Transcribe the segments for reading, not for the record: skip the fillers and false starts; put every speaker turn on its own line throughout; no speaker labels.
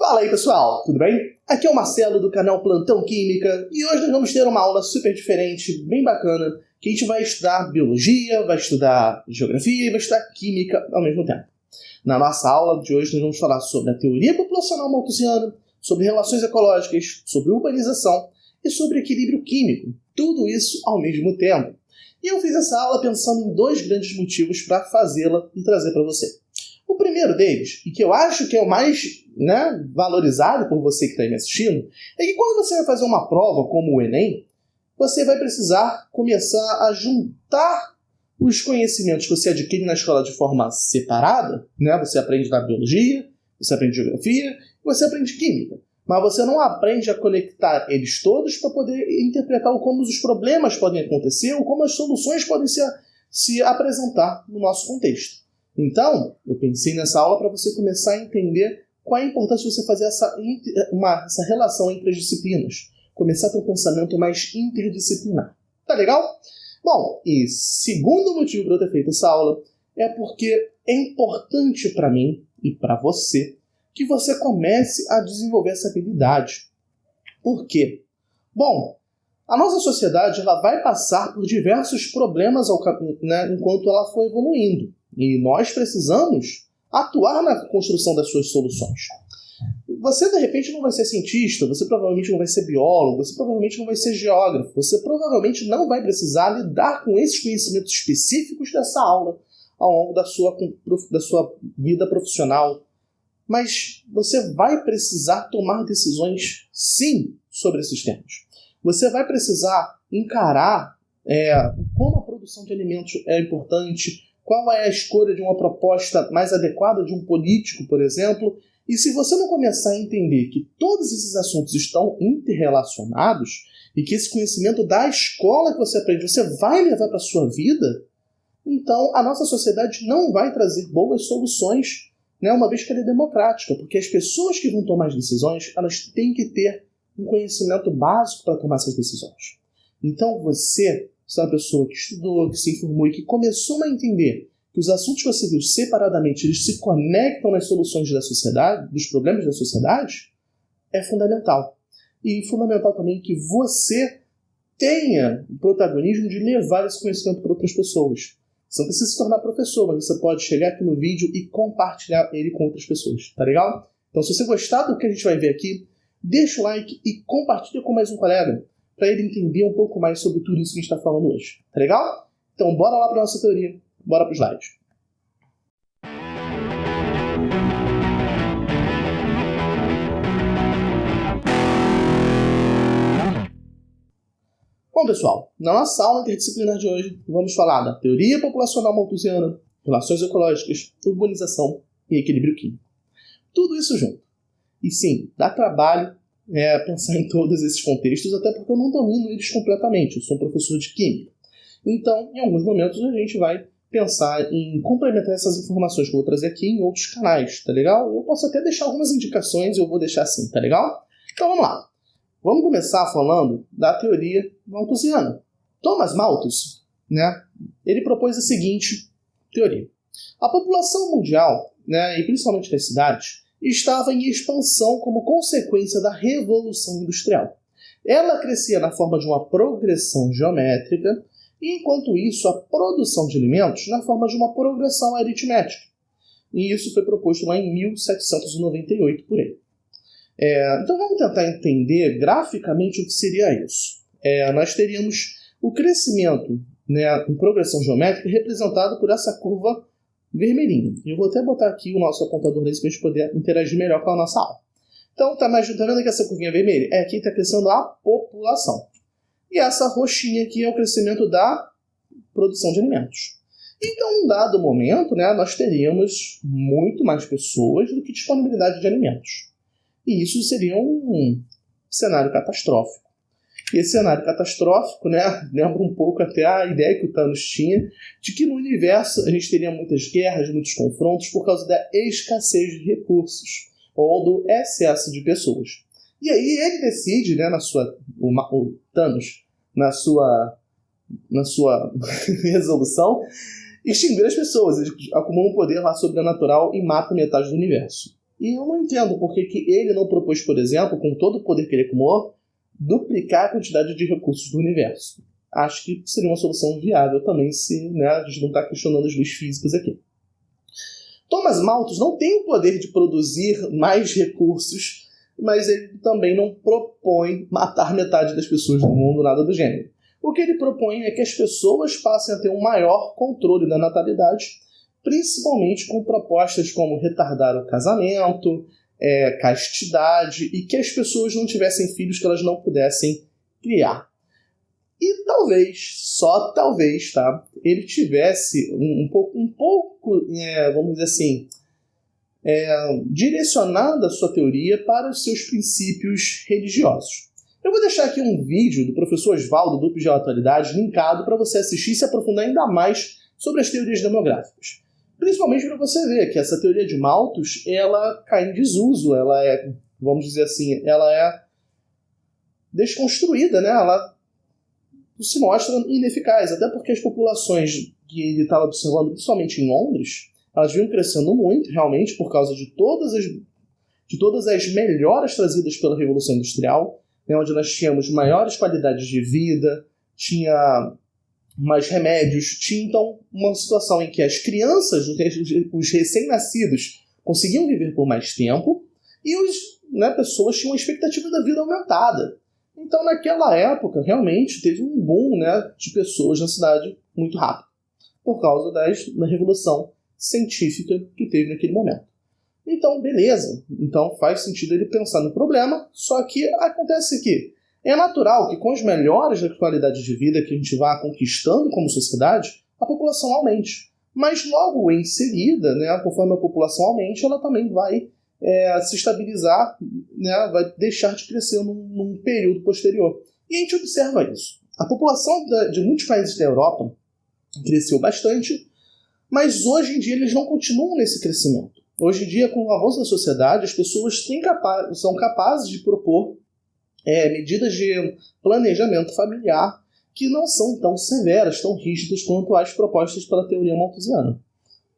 Fala aí pessoal, tudo bem? Aqui é o Marcelo do canal Plantão Química e hoje nós vamos ter uma aula super diferente, bem bacana, que a gente vai estudar biologia, vai estudar geografia e vai estudar química ao mesmo tempo. Na nossa aula de hoje nós vamos falar sobre a teoria populacional malthusiana, sobre relações ecológicas, sobre urbanização e sobre equilíbrio químico, tudo isso ao mesmo tempo. E eu fiz essa aula pensando em dois grandes motivos para fazê-la e trazer para você. O primeiro deles, e que eu acho que é o mais valorizado por você que está aí me assistindo, é que quando você vai fazer uma prova como o Enem, você vai precisar começar a juntar os conhecimentos que você adquire na escola de forma separada, Você aprende na biologia, você aprende geografia, você aprende química. Mas você não aprende a conectar eles todos para poder interpretar como os problemas podem acontecer ou como as soluções podem se apresentar no nosso contexto. Então, eu pensei nessa aula para você começar a entender qual é a importância de você fazer essa relação entre as disciplinas. Começar a ter um pensamento mais interdisciplinar. Tá legal? Bom, e segundo motivo para eu ter feito essa aula é porque é importante para mim e para você que você comece a desenvolver essa habilidade. Por quê? Bom, a nossa sociedade ela vai passar por diversos problemas enquanto ela for evoluindo. E nós precisamos atuar na construção das suas soluções. Você, de repente, não vai ser cientista, você provavelmente não vai ser biólogo, você provavelmente não vai ser geógrafo, você provavelmente não vai precisar lidar com esses conhecimentos específicos dessa aula ao longo da sua vida profissional. Mas você vai precisar tomar decisões, sim, sobre esses temas. Você vai precisar encarar como a produção de alimentos é importante, qual é a escolha de uma proposta mais adequada de um político, por exemplo. E se você não começar a entender que todos esses assuntos estão interrelacionados e que esse conhecimento da escola que você aprende, você vai levar para a sua vida, então a nossa sociedade não vai trazer boas soluções, uma vez que ela é democrática, porque as pessoas que vão tomar as decisões, elas têm que ter um conhecimento básico para tomar essas decisões. Então você é uma pessoa que estudou, que se informou e que começou a entender que os assuntos que você viu separadamente, eles se conectam nas soluções da sociedade, dos problemas da sociedade, é fundamental. E fundamental também que você tenha o protagonismo de levar esse conhecimento para outras pessoas. Você não precisa se tornar professor, mas você pode chegar aqui no vídeo e compartilhar ele com outras pessoas, tá legal? Então se você gostar do que a gente vai ver aqui, deixa o like e compartilha com mais um colega, para ele entender um pouco mais sobre tudo isso que a gente está falando hoje. Tá legal? Então bora lá para a nossa teoria. Bora para o slide. Bom, pessoal, na nossa aula interdisciplinar de hoje, vamos falar da teoria populacional malthusiana, relações ecológicas, urbanização e equilíbrio químico. Tudo isso junto. E sim, dá trabalho pensar em todos esses contextos, até porque eu não domino eles completamente. Eu sou um professor de química. Então, em alguns momentos, a gente vai pensar em complementar essas informações que eu vou trazer aqui em outros canais, tá legal? Eu posso até deixar algumas indicações e eu vou deixar assim, tá legal? Então, vamos lá. Vamos começar falando da teoria malthusiana. Thomas Malthus, ele propôs a seguinte teoria. A população mundial, e principalmente das cidades, estava em expansão como consequência da Revolução Industrial. Ela crescia na forma de uma progressão geométrica, e enquanto isso, a produção de alimentos na forma de uma progressão aritmética. E isso foi proposto lá em 1798 por ele. Então vamos tentar entender graficamente o que seria isso. Nós teríamos o crescimento em progressão geométrica representado por essa curva vermelhinha. Eu vou até botar aqui o nosso apontador nesse para a gente poder interagir melhor com a nossa aula. Então, tá vendo aqui essa curvinha vermelha? Aqui está crescendo a população. E essa roxinha aqui é o crescimento da produção de alimentos. Então, em um dado momento, nós teríamos muito mais pessoas do que disponibilidade de alimentos. E isso seria um cenário catastrófico. E esse cenário catastrófico, lembra um pouco até a ideia que o Thanos tinha de que no universo a gente teria muitas guerras, muitos confrontos por causa da escassez de recursos ou do excesso de pessoas. E aí ele decide, o Thanos, na sua resolução, extinguir as pessoas. Eles acumulam um poder lá sobrenatural e matam metade do universo. E eu não entendo por que ele não propôs, por exemplo, com todo o poder que ele acumulou, duplicar a quantidade de recursos do universo. Acho que seria uma solução viável também, se a gente não está questionando as leis físicas aqui. Thomas Malthus não tem o poder de produzir mais recursos, mas ele também não propõe matar metade das pessoas do mundo, nada do gênero. O que ele propõe é que as pessoas passem a ter um maior controle da natalidade, principalmente com propostas como retardar o casamento, castidade, e que as pessoas não tivessem filhos que elas não pudessem criar. E talvez, só talvez, tá, ele tivesse um pouco, vamos dizer assim, direcionado a sua teoria para os seus princípios religiosos. Eu vou deixar aqui um vídeo do professor Oswaldo, do UPJ Atualidades, linkado para você assistir e se aprofundar ainda mais sobre as teorias demográficas. Principalmente para você ver que essa teoria de Malthus, ela cai em desuso, ela é, vamos dizer assim, ela é desconstruída, né? Ela se mostra ineficaz, até porque as populações que ele estava observando, principalmente em Londres, elas vinham crescendo muito, realmente, por causa de todas as melhoras trazidas pela Revolução Industrial, né, onde nós tínhamos maiores qualidades de vida, tinha mais remédios, tinha então uma situação em que as crianças, os recém-nascidos, conseguiam viver por mais tempo e as pessoas tinham uma expectativa da vida aumentada. Então, naquela época, realmente teve um boom, de pessoas na cidade muito rápido, por causa da revolução científica que teve naquele momento. Então, beleza. Então, faz sentido ele pensar no problema, só que acontece que é natural que com as melhoras da qualidade de vida que a gente vá conquistando como sociedade, a população aumente. Mas logo em seguida, conforme a população aumente, ela também vai se estabilizar, vai deixar de crescer num período posterior. E a gente observa isso. A população de muitos países da Europa cresceu bastante, mas hoje em dia eles não continuam nesse crescimento. Hoje em dia, com o avanço da sociedade, as pessoas são capazes de propor medidas de planejamento familiar que não são tão severas, tão rígidas quanto as propostas pela teoria malthusiana.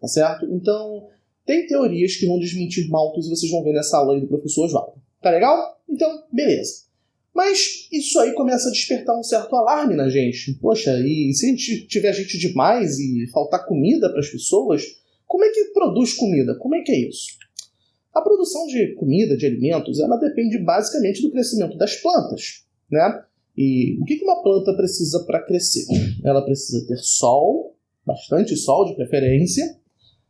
Tá certo? Então, tem teorias que vão desmentir Malthus e vocês vão ver nessa aula aí do professor Oswaldo. Tá legal? Então, beleza. Mas isso aí começa a despertar um certo alarme na gente. Poxa, e se a gente tiver gente demais e faltar comida para as pessoas, como é que produz comida? Como é que é isso? A produção de comida, de alimentos, ela depende basicamente do crescimento das plantas, né? E o que uma planta precisa para crescer? Ela precisa ter sol, bastante sol de preferência,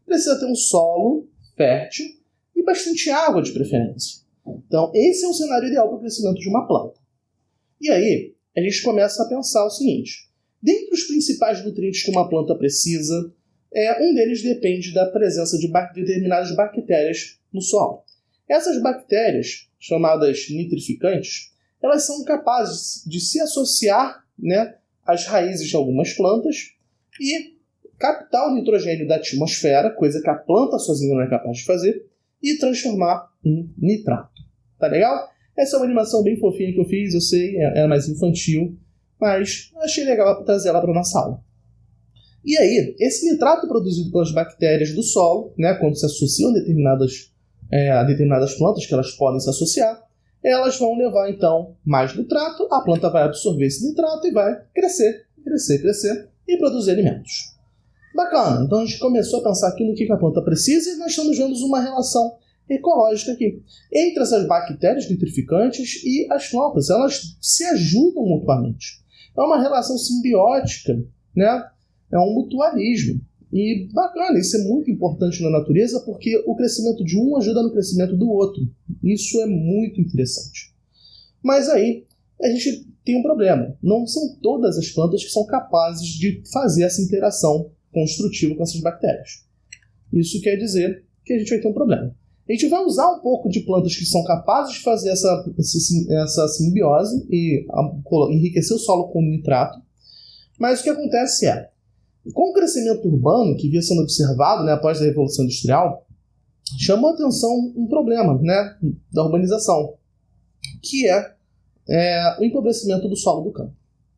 precisa ter um solo fértil e bastante água de preferência. Então, esse é o cenário ideal para o crescimento de uma planta. E aí, a gente começa a pensar o seguinte: dentre os principais nutrientes que uma planta precisa, um deles depende da presença de determinadas bactérias no solo. Essas bactérias, chamadas nitrificantes, elas são capazes de se associar às raízes de algumas plantas e captar o nitrogênio da atmosfera, coisa que a planta sozinha não é capaz de fazer, e transformar em nitrato. Tá legal? Essa é uma animação bem fofinha que eu fiz, eu sei, é mais infantil, mas achei legal trazer ela para a nossa aula. E aí, esse nitrato produzido pelas bactérias do solo, quando se associam a determinadas plantas que elas podem se associar, elas vão levar, então, mais nitrato, a planta vai absorver esse nitrato e vai crescer e produzir alimentos. Bacana, então a gente começou a pensar aqui no que a planta precisa e nós estamos vendo uma relação ecológica aqui. Entre essas bactérias nitrificantes e as plantas, elas se ajudam mutuamente. É uma relação simbiótica, é um mutualismo. E bacana, isso é muito importante na natureza porque o crescimento de um ajuda no crescimento do outro. Isso é muito interessante. Mas aí a gente tem um problema. Não são todas as plantas que são capazes de fazer essa interação construtiva com essas bactérias. Isso quer dizer que a gente vai ter um problema. A gente vai usar um pouco de plantas que são capazes de fazer essa simbiose e enriquecer o solo com nitrato, mas o que acontece com o crescimento urbano, que vinha sendo observado após a Revolução Industrial, chamou a atenção um problema da urbanização, que é o empobrecimento do solo do campo.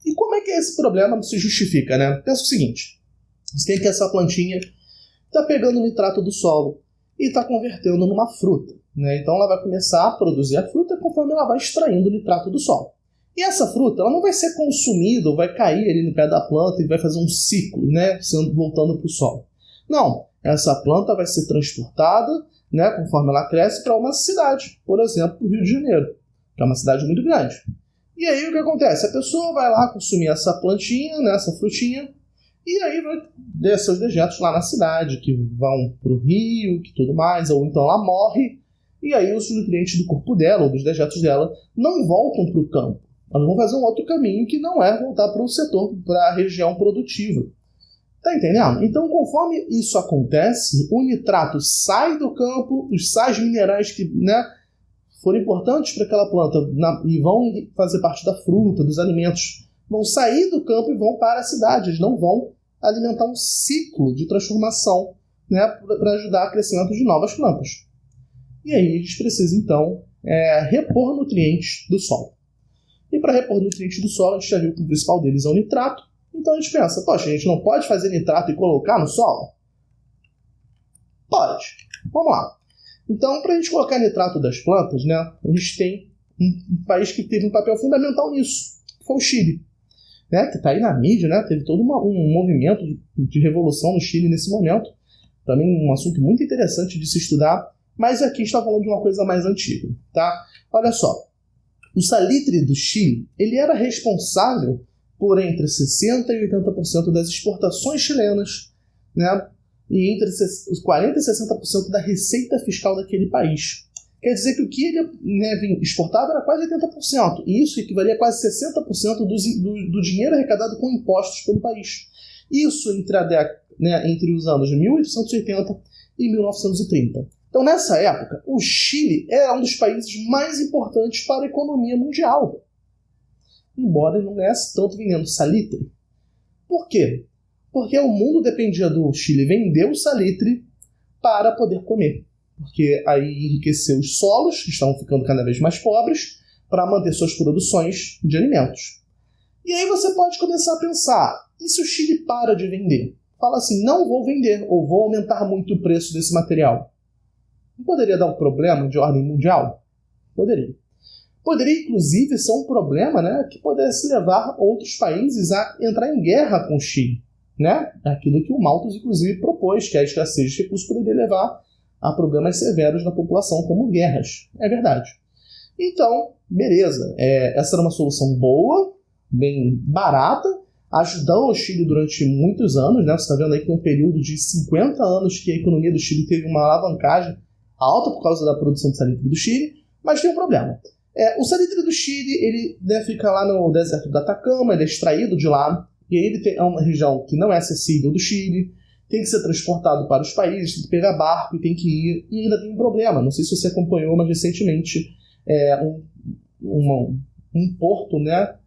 E como é que esse problema se justifica? Pensa o seguinte: você tem que essa plantinha está pegando nitrato do solo e está convertendo numa fruta, né? Então ela vai começar a produzir a fruta conforme ela vai extraindo o nitrato do solo. E essa fruta ela não vai ser consumida ou vai cair ali no pé da planta e vai fazer um ciclo, né, voltando para o solo. Não, essa planta vai ser transportada, né, conforme ela cresce, para uma cidade, por exemplo, o Rio de Janeiro, que é uma cidade muito grande. E aí o que acontece? A pessoa vai lá consumir essa plantinha, né, essa frutinha, e aí vai descer seus dejetos lá na cidade, que vão para o rio, que tudo mais, ou então ela morre, e aí os nutrientes do corpo dela, ou dos dejetos dela, não voltam para o campo. Elas vão fazer um outro caminho que não é voltar para o setor, para a região produtiva. Tá entendendo? Então, conforme isso acontece, o nitrato sai do campo, os sais minerais que, né, foram importantes para aquela planta e vão fazer parte da fruta, dos alimentos, vão sair do campo e vão para a cidade. Eles não vão alimentar um ciclo de transformação, né, para ajudar o crescimento de novas plantas. E aí eles precisam, então, repor nutrientes do solo. E para repor nutrientes do solo, a gente já viu que o principal deles é o nitrato. Então a gente pensa, poxa, a gente não pode fazer nitrato e colocar no solo? Pode. Vamos lá. Então, para a gente colocar nitrato das plantas, né, a gente tem um país que teve um papel fundamental nisso, que foi o Chile. Né, que está aí na mídia, né, teve todo um movimento de revolução no Chile nesse momento. Também um assunto muito interessante de se estudar, mas aqui a gente está falando de uma coisa mais antiga. Tá? Olha só. O salitre do Chile, ele era responsável por entre 60% e 80% das exportações chilenas, né? E entre 40% e 60% da receita fiscal daquele país. Quer dizer que o que ele, né, exportava era quase 80%, e isso equivalia a quase 60% do dinheiro arrecadado com impostos pelo país. Isso entre os anos de 1880 e 1930. Então, nessa época, o Chile era um dos países mais importantes para a economia mundial, embora ele não ganhasse tanto vendendo salitre. Por quê? Porque o mundo dependia do Chile vender o salitre para poder comer, porque aí enriqueceu os solos, que estavam ficando cada vez mais pobres, para manter suas produções de alimentos. E aí você pode começar a pensar, e se o Chile para de vender? Fala assim, não vou vender, ou vou aumentar muito o preço desse material. Não poderia dar um problema de ordem mundial? Poderia. Poderia, inclusive, ser um problema, né, que pudesse levar outros países a entrar em guerra com o Chile. Né? Aquilo que o Malthus, inclusive, propôs, que a escassez de recursos poderia levar a problemas severos na população, como guerras. É verdade. Então, beleza. Essa era uma solução boa, bem barata, ajudou o Chile durante muitos anos. Né? Você está vendo aí que tem um período de 50 anos que a economia do Chile teve uma alavancagem alta por causa da produção de salitre do Chile, mas tem um problema. O salitre do Chile ele, né, fica lá no deserto do Atacama, ele é extraído de lá, e aí ele é uma região que não é acessível do Chile, tem que ser transportado para os países, tem que pegar barco e tem que ir, e ainda tem um problema, não sei se você acompanhou, mas recentemente um porto, né,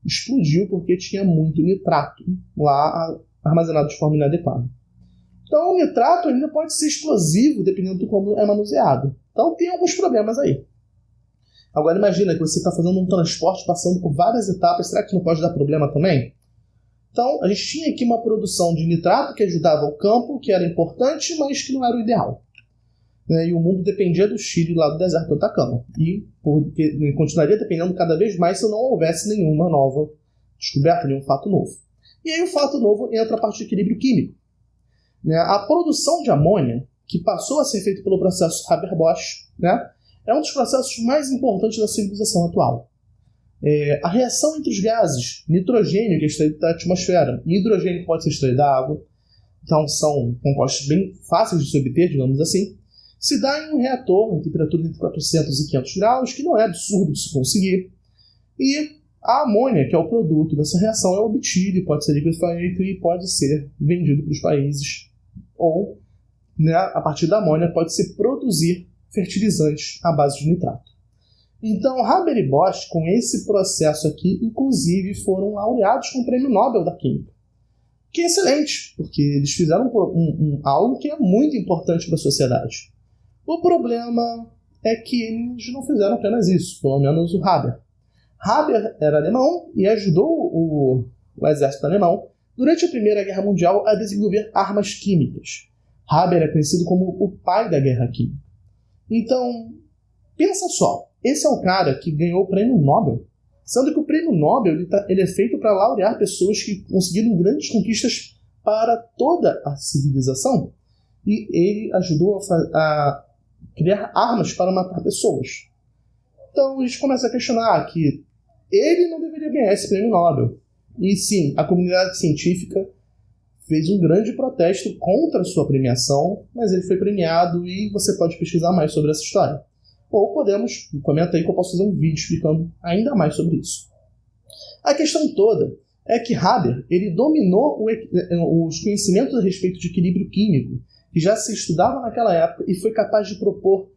explodiu porque tinha muito nitrato lá armazenado de forma inadequada. Então, o nitrato ainda pode ser explosivo, dependendo de como é manuseado. Então, tem alguns problemas aí. Agora, imagina que você está fazendo um transporte, passando por várias etapas. Será que não pode dar problema também? Então, a gente tinha aqui uma produção de nitrato que ajudava o campo, que era importante, mas que não era o ideal. E o mundo dependia do Chile, lá do deserto do Atacama. E continuaria dependendo cada vez mais se não houvesse nenhuma nova descoberta, nenhum fato novo. E aí o fato novo entra a parte do equilíbrio químico. A produção de amônia, que passou a ser feita pelo processo Haber-Bosch, né, é um dos processos mais importantes da civilização atual. A reação entre os gases, nitrogênio, que é extraído da atmosfera, e hidrogênio, que pode ser extraído da água, então são compostos bem fáceis de se obter, digamos assim, se dá em um reator em temperatura entre 400 e 500 graus, que não é absurdo de se conseguir, e a amônia, que é o produto dessa reação, é obtido e pode ser liquefeito e pode ser vendido para os países, ou, né, a partir da amônia pode-se produzir fertilizantes à base de nitrato. Então, Haber e Bosch, com esse processo aqui, inclusive foram laureados com o Prêmio Nobel da Química. Que é excelente, porque eles fizeram algo que é muito importante para a sociedade. O problema é que eles não fizeram apenas isso, pelo menos o Haber. Haber era alemão e ajudou o exército alemão durante a Primeira Guerra Mundial a desenvolver armas químicas. Haber é conhecido como o pai da guerra química. Então, pensa só, esse é o cara que ganhou o prêmio Nobel, sendo que o prêmio Nobel ele é feito para laurear pessoas que conseguiram grandes conquistas para toda a civilização, e ele ajudou a criar armas para matar pessoas. Então a gente começa a questionar que ele não deveria ganhar esse prêmio Nobel. E sim, a comunidade científica fez um grande protesto contra a sua premiação, mas ele foi premiado e você pode pesquisar mais sobre essa história. Ou comenta aí que eu posso fazer um vídeo explicando ainda mais sobre isso. A questão toda é que Haber ele dominou os conhecimentos a respeito de equilíbrio químico, que já se estudava naquela época, e foi capaz de propor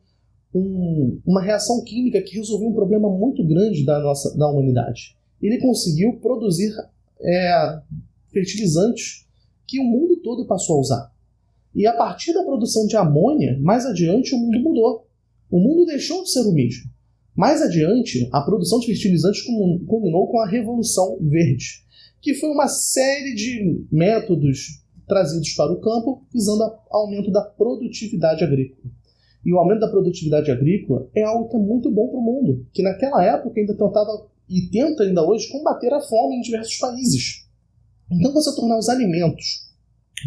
uma reação química que resolveu um problema muito grande da humanidade. Ele conseguiu produzir fertilizantes que o mundo todo passou a usar. E a partir da produção de amônia, mais adiante o mundo mudou. O mundo deixou de ser o mesmo. Mais adiante, a produção de fertilizantes culminou com a Revolução Verde, que foi uma série de métodos trazidos para o campo visando o aumento da produtividade agrícola. E o aumento da produtividade agrícola é algo que é muito bom para o mundo, que naquela época ainda tentava e tenta ainda hoje combater a fome em diversos países. Então você tornar os alimentos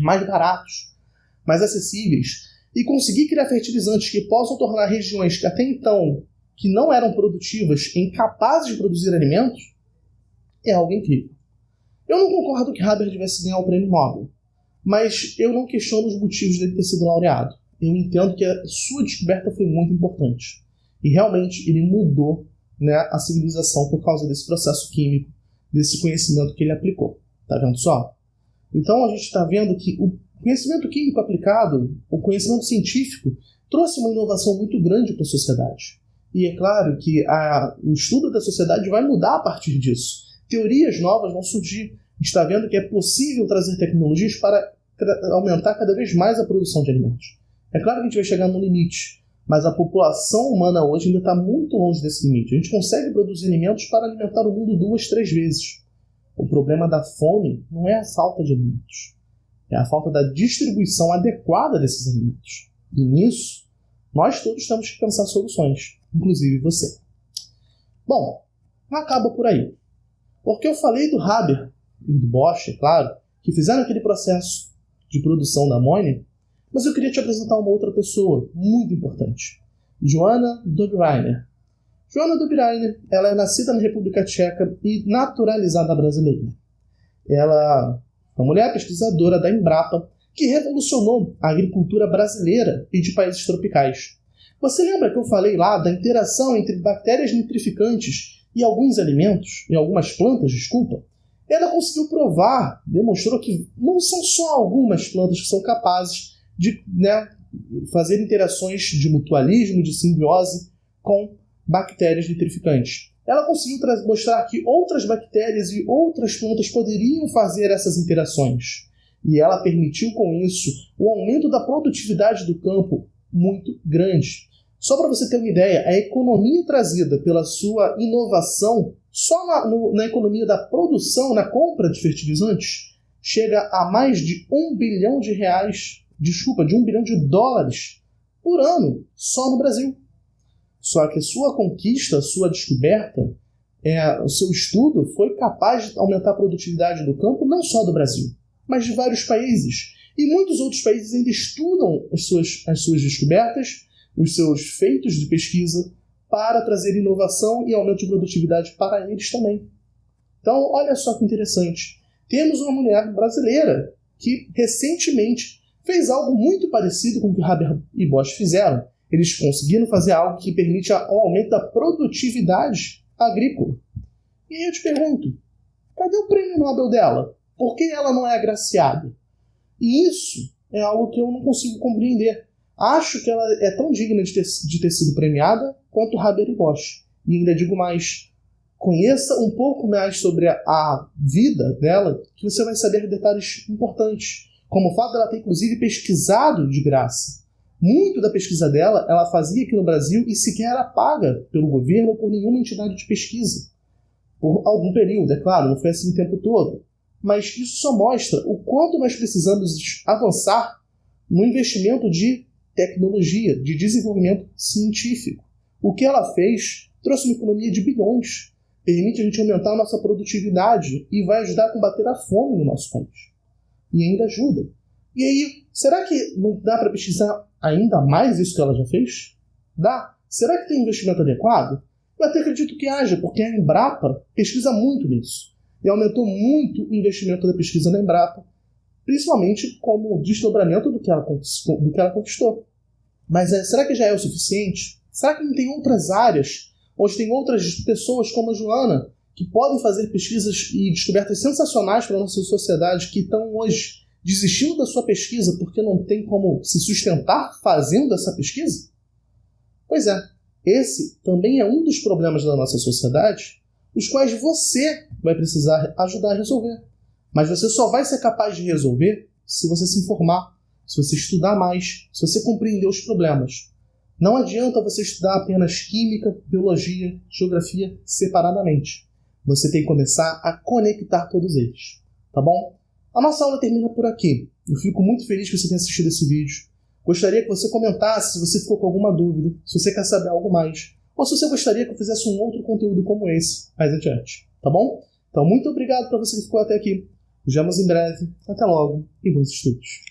mais baratos, mais acessíveis e conseguir criar fertilizantes que possam tornar regiões que até então que não eram produtivas incapazes de produzir alimentos é algo incrível. Eu não concordo que Haber devesse ganhar o prêmio Nobel, mas eu não questiono os motivos dele ter sido laureado. Eu entendo que a sua descoberta foi muito importante. E realmente ele mudou, né, a civilização por causa desse processo químico, desse conhecimento que ele aplicou. Tá vendo só? Então a gente está vendo que o conhecimento químico aplicado, o conhecimento científico, trouxe uma inovação muito grande para a sociedade. E é claro que o estudo da sociedade vai mudar a partir disso. Teorias novas vão surgir. A gente está vendo que é possível trazer tecnologias para aumentar cada vez mais a produção de alimentos. É claro que a gente vai chegar no limite, mas a população humana hoje ainda está muito longe desse limite. A gente consegue produzir alimentos para alimentar o mundo 2, 3 vezes. O problema da fome não é a falta de alimentos, é a falta da distribuição adequada desses alimentos. E nisso, nós todos temos que pensar soluções, inclusive você. Bom, não acaba por aí. Porque eu falei do Haber e do Bosch, é claro, que fizeram aquele processo de produção da amônia, mas eu queria te apresentar uma outra pessoa muito importante, Joanna Dobryner. Joanna Dobryner, ela é nascida na República Tcheca e naturalizada brasileira. Ela é uma mulher pesquisadora da Embrapa que revolucionou a agricultura brasileira e de países tropicais. Você lembra que eu falei lá da interação entre bactérias nitrificantes e alguns alimentos, e algumas plantas, desculpa? Ela conseguiu provar, demonstrou que não são só algumas plantas que são capazes de, fazer interações de mutualismo, de simbiose com bactérias nitrificantes. Ela conseguiu mostrar que outras bactérias e outras plantas poderiam fazer essas interações. E ela permitiu com isso o aumento da produtividade do campo muito grande. Só para você ter uma ideia, a economia trazida pela sua inovação, só na economia da produção, na compra de fertilizantes, chega a mais de $1 bilhão de $1 bilhão por ano, só no Brasil. Só que a sua conquista, a sua descoberta, o seu estudo foi capaz de aumentar a produtividade do campo, não só do Brasil, mas de vários países. E muitos outros países ainda estudam as suas descobertas, os seus feitos de pesquisa, para trazer inovação e aumento de produtividade para eles também. Então, olha só que interessante. Temos uma mulher brasileira que recentemente fez algo muito parecido com o que Haber e Bosch fizeram. Eles conseguiram fazer algo que permite o aumento da produtividade agrícola. E aí eu te pergunto, cadê o prêmio Nobel dela? Por que ela não é agraciada? E isso é algo que eu não consigo compreender. Acho que ela é tão digna de ter sido premiada quanto Haber e Bosch. E ainda digo mais, conheça um pouco mais sobre a vida dela, que você vai saber detalhes importantes, como o fato dela ter inclusive pesquisado de graça. Muito da pesquisa dela, ela fazia aqui no Brasil e sequer era paga pelo governo ou por nenhuma entidade de pesquisa. Por algum período, é claro, não foi assim o tempo todo. Mas isso só mostra o quanto nós precisamos avançar no investimento de tecnologia, de desenvolvimento científico. O que ela fez trouxe uma economia de bilhões, permite a gente aumentar a nossa produtividade e vai ajudar a combater a fome no nosso país. E ainda ajuda. E aí, será que não dá para pesquisar ainda mais isso que ela já fez? Dá. Será que tem investimento adequado? Eu até acredito que haja, porque a Embrapa pesquisa muito nisso. E aumentou muito o investimento da pesquisa na Embrapa, principalmente como desdobramento do que ela conquistou. Mas será que já é o suficiente? Será que não tem outras áreas, onde tem outras pessoas como a Joana, que podem fazer pesquisas e descobertas sensacionais para a nossa sociedade, que estão hoje desistindo da sua pesquisa porque não tem como se sustentar fazendo essa pesquisa? Pois é, esse também é um dos problemas da nossa sociedade, os quais você vai precisar ajudar a resolver. Mas você só vai ser capaz de resolver se você se informar, se você estudar mais, se você compreender os problemas. Não adianta você estudar apenas química, biologia, geografia separadamente. Você tem que começar a conectar todos eles, tá bom? A nossa aula termina por aqui. Eu fico muito feliz que você tenha assistido esse vídeo. Gostaria que você comentasse se você ficou com alguma dúvida, se você quer saber algo mais, ou se você gostaria que eu fizesse um outro conteúdo como esse mais adiante, tá bom? Então, muito obrigado para você que ficou até aqui. Nos vemos em breve. Até logo e bons estudos.